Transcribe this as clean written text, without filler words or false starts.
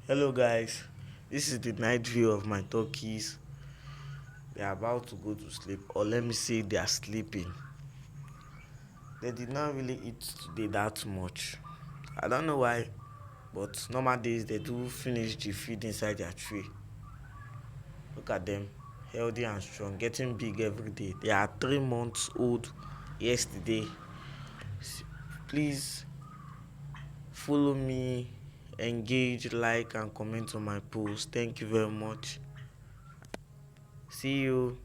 Hello guys, this is the night view of my turkeys. They are about to go to sleep, or let me say they are sleeping. They did not really eat today that much. I don't know why, but normal days they do finish the feed inside their tray. Look at them, healthy and strong, getting big every day. They are 3 months old yesterday. Please follow me, engage, like, and comment on my post. Thank you very much. See you.